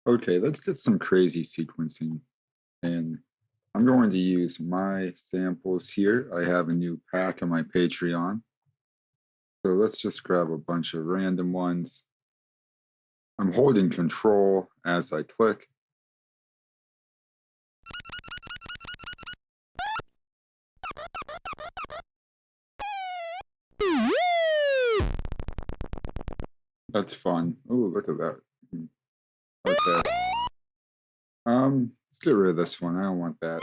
Okay, let's get some crazy sequencing. And I'm going to use my samples here. I have a new pack on my Patreon. So let's just grab a bunch of random ones. I'm holding control as I click. That's fun. Oh, look at that. Okay. Let's get rid of this one. I don't want that.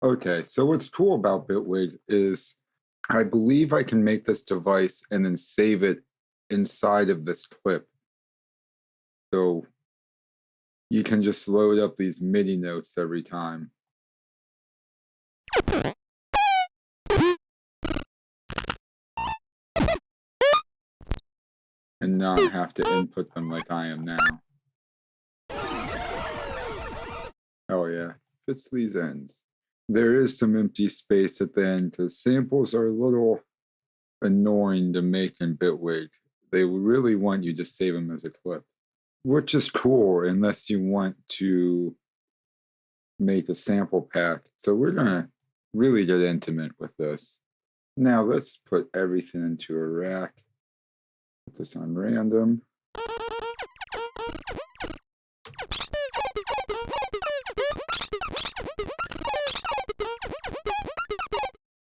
Okay, so what's cool about Bitwig is I believe I can make this device and then save it inside of this clip. So you can just load up these MIDI notes every time. And not have to input them like I am now. Oh yeah, fits these ends. There is some empty space at the end because samples are a little annoying to make in Bitwig. They really want you to save them as a clip, which is cool unless you want to make a sample pack. So we're gonna really get intimate with this. Now let's put everything into a rack. Put this on random.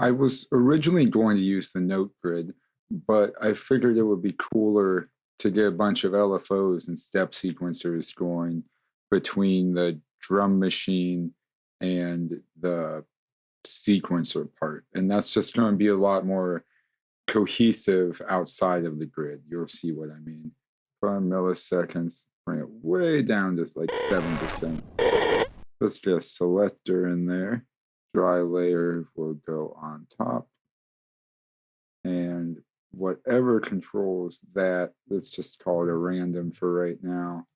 I was originally going to use the note grid, but I figured it would be cooler to get a bunch of LFOs and step sequencers going between the drum machine and the sequencer part. And that's just going to be a lot more cohesive outside of the grid. You'll see what I mean. 5 milliseconds, bring it way down to like 7%. Let's get a selector in there. Dry layer will go on top. And whatever controls that, let's just call it a random for right now,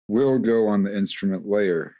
will go on the instrument layer.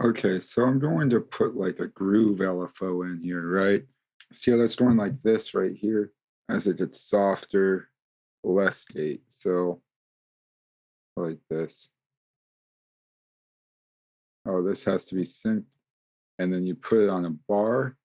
Okay, so I'm going to put like a groove LFO in here, right? See how that's going like this right here? As it gets softer, less gate. So like this. Oh, this has to be synced. And then you put it on a bar.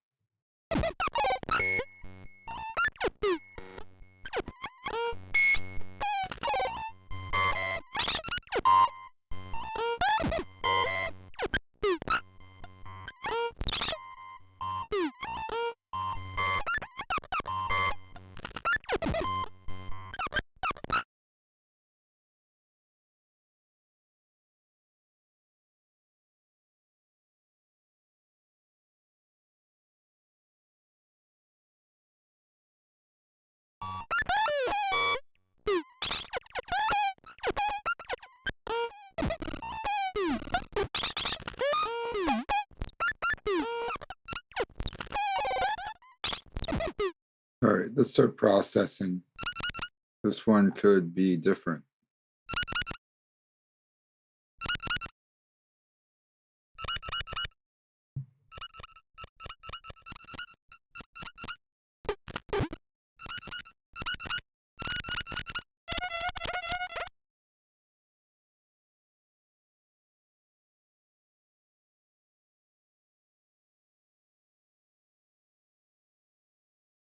let's start processing. This one could be different.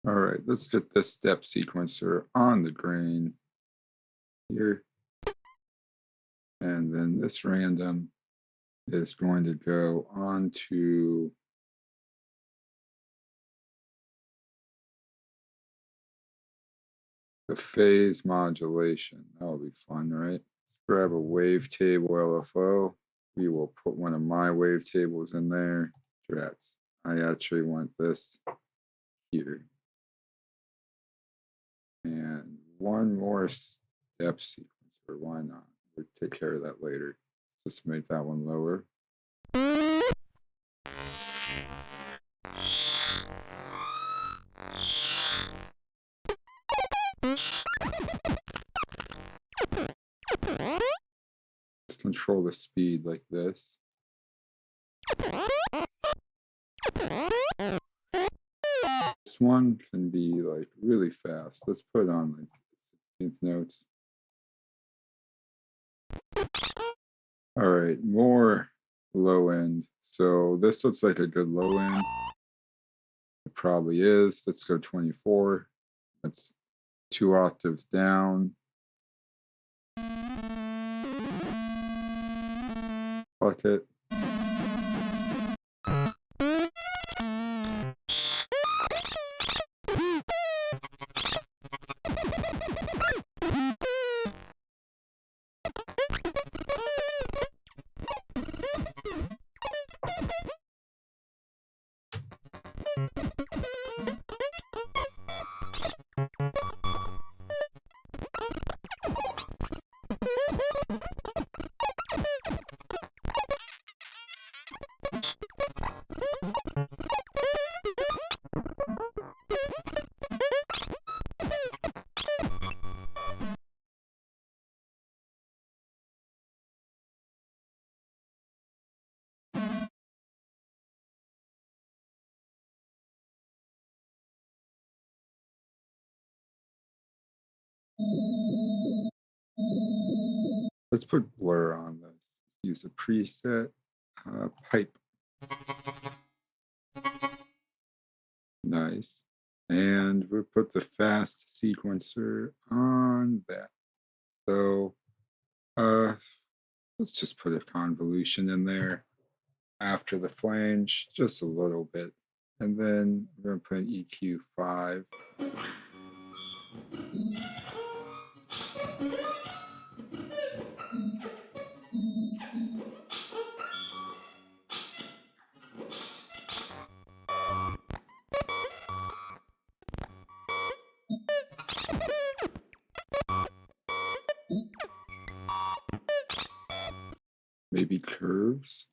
All right, let's get this step sequencer on the grain here. And then this random is going to go onto the phase modulation. That'll be fun, right? Let's grab a wavetable LFO. We will put one of my wavetables in there. Drats. I actually want this here. And one more step sequencer. Why not? We'll take care of that later. Just make that one lower. Just control the speed like this. This one can be like really fast. Let's put on like 16th notes. All right, more low end. So this looks like a good low end. It probably is. Let's go 24. That's 2 octaves down. Fuck it. Let's put blur on this. Use a preset pipe. Nice. And we'll put the fast sequencer on that. So let's just put a convolution in there after the flange, just a little bit. And then we're going to put an EQ 5. Maybe curves.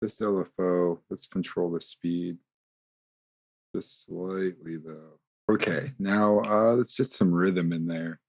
This LFO, let's control the speed just slightly though. Okay, now let's get some rhythm in there.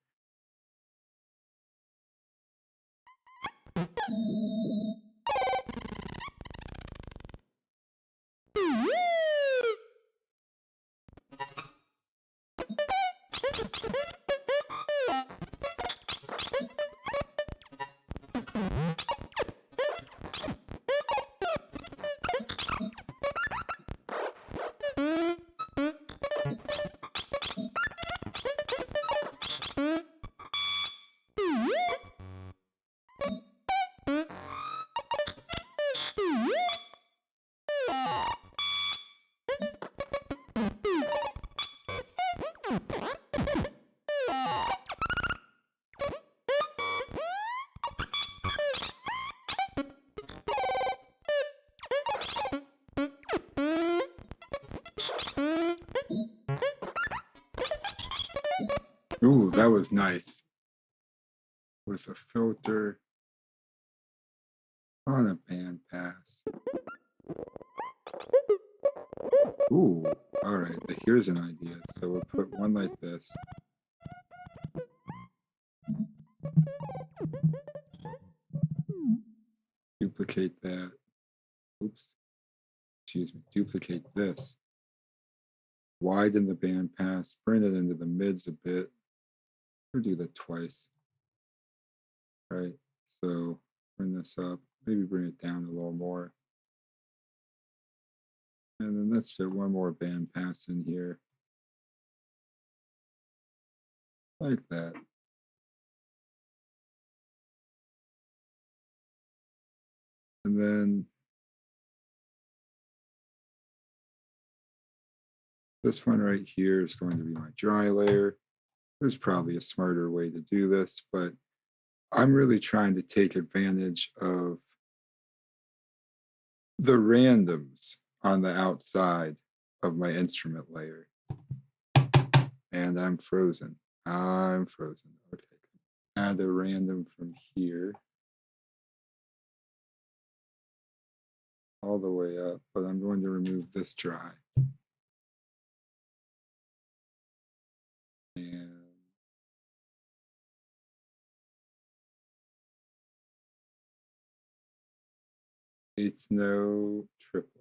Ooh, that was nice. With a filter on a bandpass. Ooh, all right, here's an idea. So we'll put one like this. Duplicate that. Oops. Excuse me. Duplicate this. Widen the bandpass. Bring it into the mids a bit. We'll do that twice. Right. So bring this up. Maybe bring it down a little more. And then let's do one more bandpass in here. Like that. And then this one right here is going to be my dry layer. There's probably a smarter way to do this, but I'm really trying to take advantage of the randoms on the outside of my instrument layer. And I'm frozen. I'm frozen. Okay. Add a random from here all the way up, but I'm going to remove this dry. And eighth note triplets.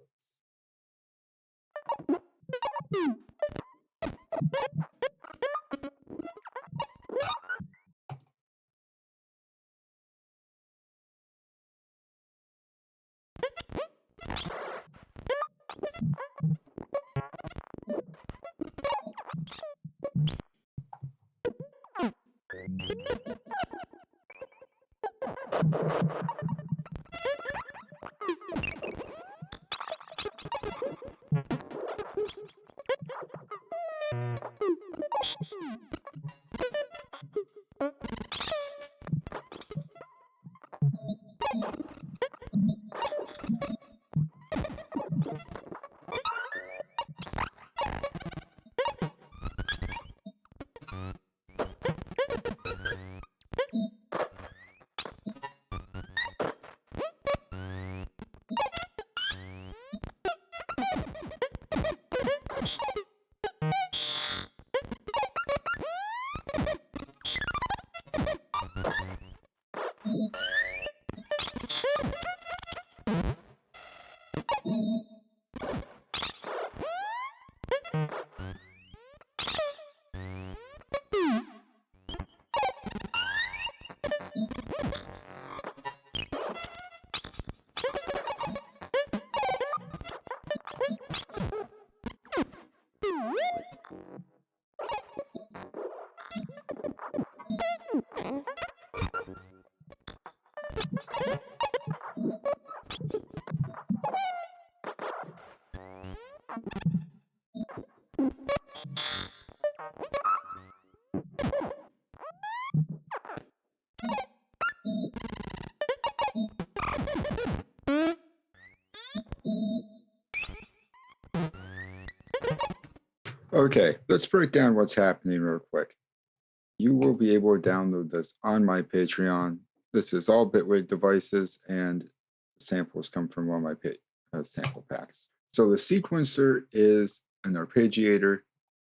Okay, let's break down what's happening real quick. You will be able to download this on my Patreon. This is all Bitwig devices, and samples come from one of my sample packs. So the sequencer is an arpeggiator.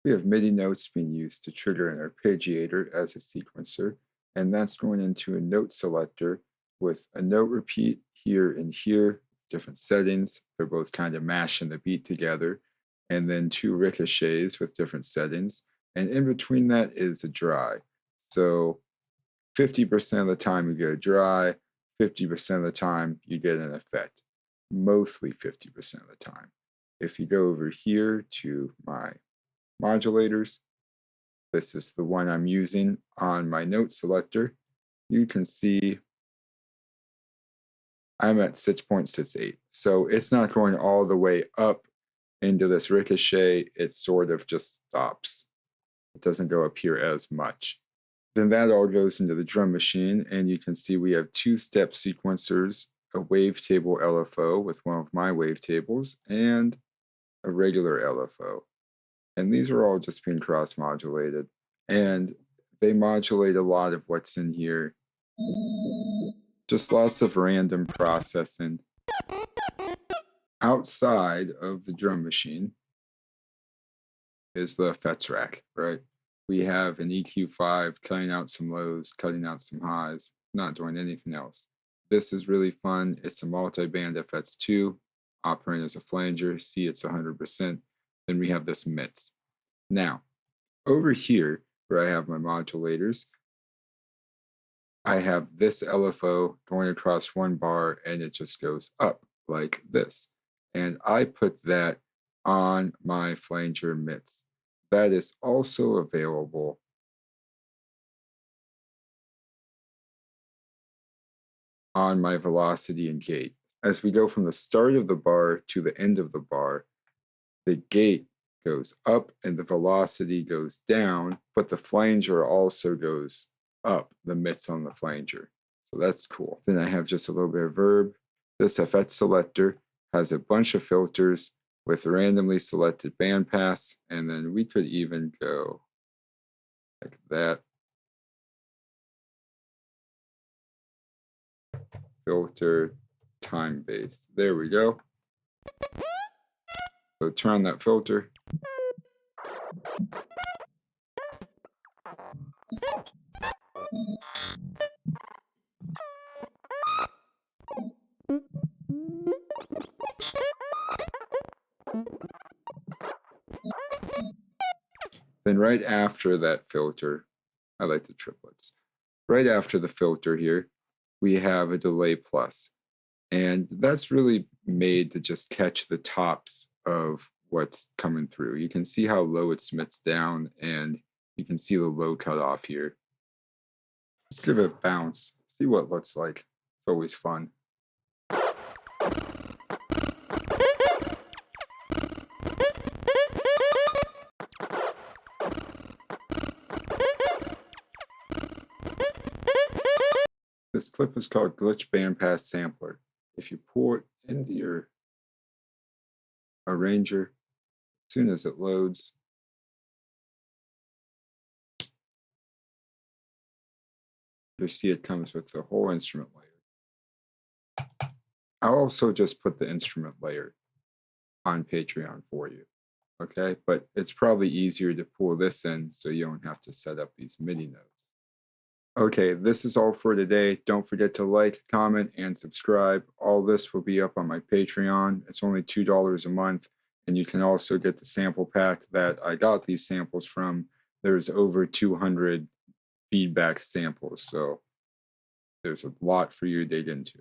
We have MIDI notes being used to trigger an arpeggiator as a sequencer, and that's going into a note selector with a note repeat here and here, different settings. They're both kind of mashing the beat together, and then two ricochets with different settings. And in between that is a dry. So 50% of the time you get a dry, 50% of the time you get an effect, mostly 50% of the time. If you go over here to my modulators, this is the one I'm using on my note selector, you can see I'm at 6.68. So it's not going all the way up into this ricochet, it sort of just stops. it doesn't go up here as much. Then that all goes into the drum machine, and you can see we have 2 step sequencers, a wavetable LFO with one of my wavetables, and a regular LFO. And these are all just being cross-modulated. And they modulate a lot of what's in here. Just lots of random processing. Outside of the drum machine is the effects rack, right? We have an EQ5 cutting out some lows, cutting out some highs, not doing anything else. This is really fun. It's a multi-band FX2, operating as a flanger. See, it's 100%. Then we have this MIDS. Now, over here, where I have my modulators, I have this LFO going across one bar, and it just goes up like this. And I put that on my flanger MIDS. That is also available on my velocity and gate. As we go from the start of the bar to the end of the bar, the gate goes up and the velocity goes down, but the flanger also goes up, the MIDS on the flanger. So that's cool. Then I have just a little bit of verb. This FX selector has a bunch of filters with randomly selected bandpass, and then we could even go like that. Filter time base. There we go. So turn on that filter. Then right after that filter, I like the triplets. Right after the filter here, we have a delay plus. And that's really made to just catch the tops of what's coming through. You can see how low it smits down, and you can see the low cutoff here. Let's give it a bounce, see what it looks like. It's always fun. This clip is called Glitch Bandpass Sampler. If you pull it into your arranger, as soon as it loads, you'll see it comes with the whole instrument layer. I'll also just put the instrument layer on Patreon for you, okay? But it's probably easier to pull this in so you don't have to set up these MIDI notes. Okay, this is all for today. Don't forget to like, comment, and subscribe. All this will be up on my Patreon. It's only $2 a month, and you can also get the sample pack that I got these samples from. There's over 200 feedback samples, so there's a lot for you to dig into.